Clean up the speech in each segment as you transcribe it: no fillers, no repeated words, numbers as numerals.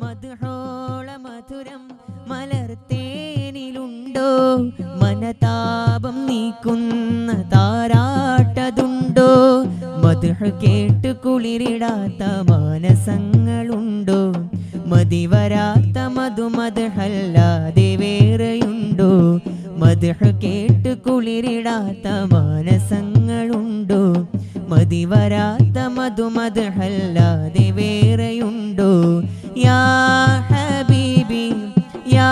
മധുഹോള മധുരം മലർത്തേനിലുണ്ടോ മനതാപം നീക്കുന്ന താരാട്ടതുണ്ടോ മധുഹ് കേട്ട് കുളിരിടാത്ത മാനസങ്ങളുണ്ടോ മതിവരാത്ത മധുമധുഹല്ലാതെ വേറെയുണ്ടോ മധുഹ് കേട്ട് കുളിരിടാത്ത മാനസങ്ങളുണ്ടോ മതിവരാത്ത മധുമധുഹല്ലാതെ വേറെയുണ്ടോ യാ ഹബീബി യാ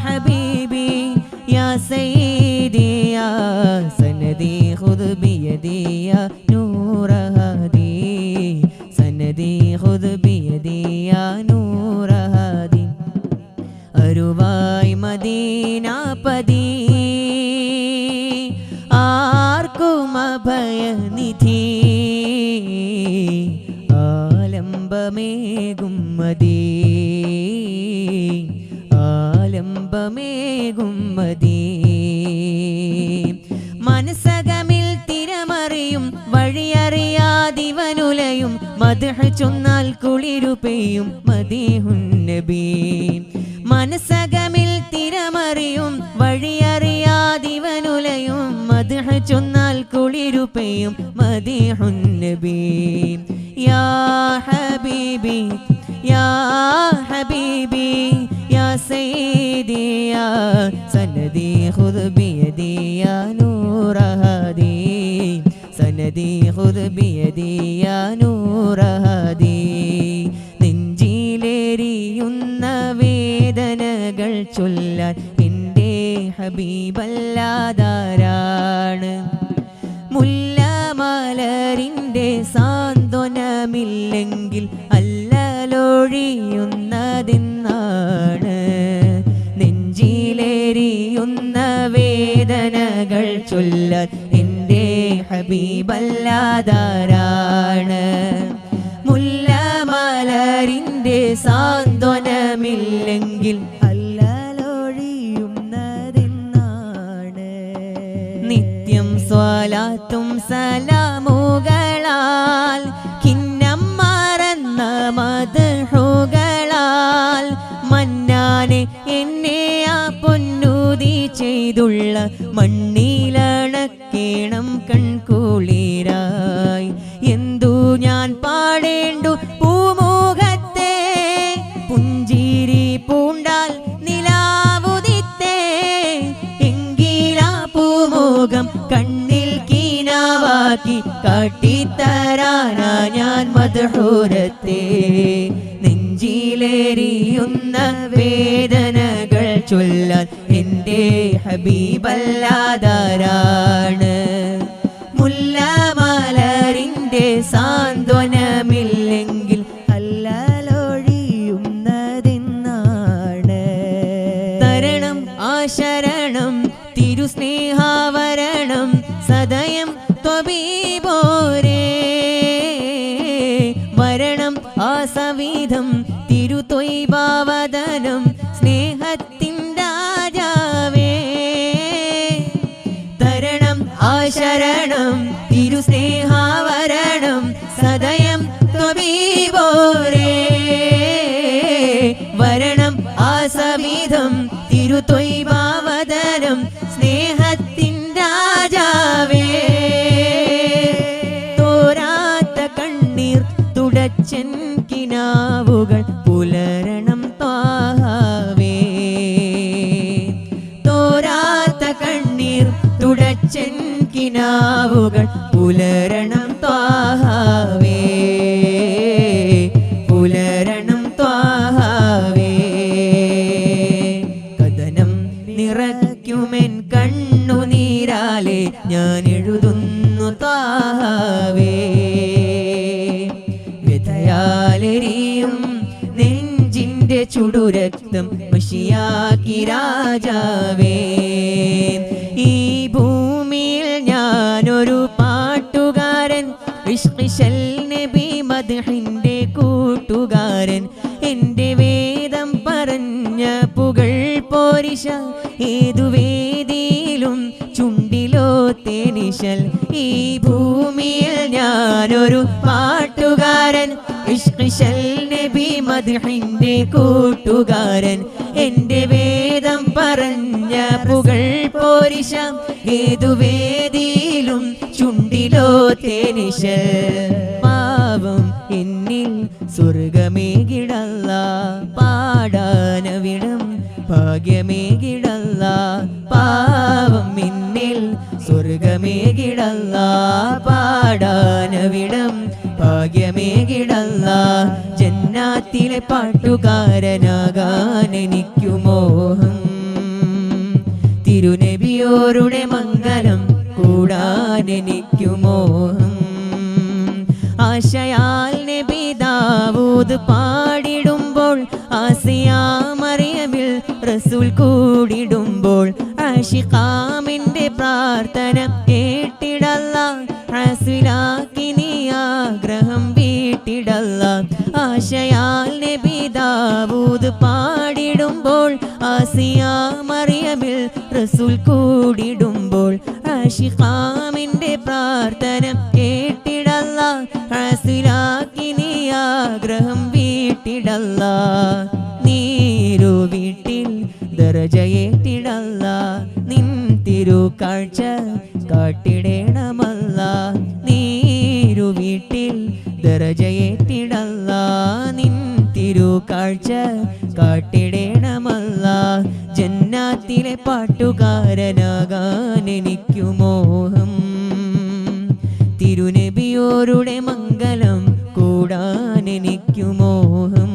ഹബീബി യാ സയ്യിദി യാ സനദി ഖുദ് ബിയദി യാ നൂറ ഹാദി സനദി ഖുദ് ബിയദി യാ നൂറ ഹാദി അരുവായി മദീനാപതി ആർക്കും അഭയനിധി ആലംബമേകും മദീ ആലംബമേകും മദീ മനസ്സകമിൽ തിരമറിയും വഴിയറിയാതിവനുലയും മദ്ഹ് ചൊന്നാൽ കുളിരു പെയ്യും മദീഹുൻ നബി മനസ്സകമിൽ തിരമറിയും വഴിയറിയാതിവനുലയും മദ്ഹ് ചൊന്നാൽ കുളിരു പെയ്യും മദീഹുൻ നബി യാ ഹബീബി യാ ഹബീബി യാ സയ്യിദി യാ സനദി ഖുദ് ബിയദി യാ നൂറ ഹാദി സനദി ഖുദ് ബിയദി യാ നൂറ ഹാദി നെഞ്ചിലേറിയുന്ന വേദനകൾ ചൊല്ലാൻ എൻ്റെ ഹബീബല്ലാതാരാണ് മുല്ലമലരിൻ്റെ സാന്ത്വനമില്ലെങ്കിൽ അല്ലലൊഴിയുന്നതെന്നാണ് നെഞ്ചിലേറിയുന്ന വേദനകൾ ചൊല്ലാൻ എൻ്റെ ഹബീബല്ലാതാരാണ് മുല്ലമലരിൻ്റെ സാന്ത്വനമില്ലെങ്കിൽ അല്ലലൊഴിയുന്നതെന്നാണ് നിത്യം സ്വലാത്തും സലാമുകളാൽ കിന്നം മറന്ന മദ്ഹുകളാൽ മന്നാനെ എന്നെ ആ പൊന്നുതി ചെയ്തുള്ള മണ്ണിലണക്കേണം കൺകുളിരായി എന്തു ഞാൻ പാടേണ്ടു പൂമുഖത്തെ പുഞ്ചിരി പൂണ്ടാൽ നിലാവുദിത്തേ എങ്കിലാ പൂമുഖം കണ്ണിൽ കീനാവാക്കി കാട്ടിത്തരാനാ ഞാൻ മദ്ഹൂരത്തെ നെഞ്ചിലേറിയുന്ന വേദനകൾ ചൊല്ലാൻ എൻ്റെ ഹബീബല്ലാതാരാണ് മുല്ലമലരിൻ്റെ സാന്ത്വനമില്ലെങ്കിൽ അല്ലലൊഴിയുന്നതെന്നാണ് തരണം ആശരണം തിരുസ്നേഹാവരണം സദയം ത്വബീബോരേ വരണം ആസവിധം തിരുതൊയ്ബാവദനം സ്നേഹത്തിൻ രാജാവേ തരണം ആശരണം തിരുസ്നേഹാവരണം സദയം ത്വബീബോരേ വരണം ആസവിധം തിരുതൊയ്ബാവദനം സ്നേഹത്തിൻ രാജാവേ തോരാത്ത കണ്ണീർ തുടച്ചൻ കിനാവുകൾ പുലരണം ത്വാഹാവേ തോരാത്ത കണ്ണീർ തുടച്ചൻ കിനാവുകൾ പുലരണം ത്വാഹാവേ പുലരണം ത്വാഹാവേ കഥനം നിറയ്ക്കുമെൻ കണ്ണുനീരാലെ ഞാൻ എഴുതുന്നു ത്വാഹാവേ വ്യഥയാലെരിയും നെഞ്ചിൻ്റെ ചുടുരക്തം മഷിയാക്കി രാജാവേ ഈ ഭൂമിയിൽ ഞാനൊരു പാട്ടുകാരൻ ഇഷ്ഖിശൽ നബി മദ്ഹിൻ്റെ കൂട്ടുകാരൻ എൻ്റെ വേദം പറഞ്ഞ പുകൾ പോരിശ ഏതു വേദിയിലും ചുണ്ടിലോ തേനിശൽ ഈ ഭൂമിയിൽ ഞാനൊരു പാട്ടുകാരൻ ഇഷ്ഖിശൽ നബി മദ്ഹിന്റെ കൂട്ടുകാരൻ എൻ്റെ വേദം പറഞ്ഞ പുകൾ പോരിശം ഏതു വേദിയിലും ചുണ്ടിലോ തേനിശ പാവം എന്നിൽ സ്വർഗമേകിടല്ല പാടാനവിടം ഭാഗ്യമേകിടല്ല പാവം എന്നിൽ സ്വർഗമേകിടല്ല പാടാനവിടം ഭാഗ്യമേകിടല്ല ജന്നാത്തിലെ പാട്ടുകാരനാകാൻ എനിക്കു മോഹം തിരുനബിയോരുടെ മംഗലം കൂടാൻ എനിക്കു മോഹം ആശയാൽ നബി ദാവൂദ് പാടിടുമ്പോൾ ആസിയാ മറിയമിൽ റസൂൽ കൂടിടുമ്പോൾ ആശിഖാമിന്റെ പ്രാർത്ഥന കേട്ടിടല്ല ഹാസിലാക്കി നീ ആഗ്രഹം വീട്ടിടല്ല ആശയാൽ നബി ദാവൂദ് പാടിടുമ്പോൾ ആസിയാ മറിയമിൽ റസൂൽ കൂടിടുമ്പോൾ ആശിഖാമിന്റെ പ്രാർത്ഥന കേട്ടിടല്ല ഹാസിലാക്കി നീ ആഗ്രഹം വീട്ടിടല്ല നീരു വീട്ടിൽ ദറജയേറ്റിടല്ല നിൻ തിരു കാഴ്ച കാട്ടിടേണമല്ല നീരു വീട്ടിൽ ദറജയേറ്റിടല്ല നിൻ തിരു കാഴ്ച കാട്ടിടേണമല്ല ജന്നാത്തിലെ പാട്ടുകാരനാകാൻ എനിക്കു മോഹം തിരുനബിയോരുടെ മംഗലം കൂടാൻ എനിക്കു മോഹം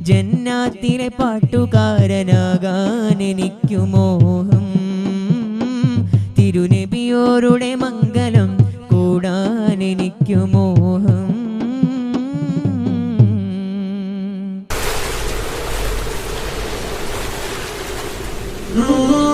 ജന്നാത്തിലെ പാട്ടുകാരനാകാൻ എനിക്കു മോഹം തിരുനബിയോരുടെ മംഗലം കൂടാൻ എനിക്കു മോഹം Oh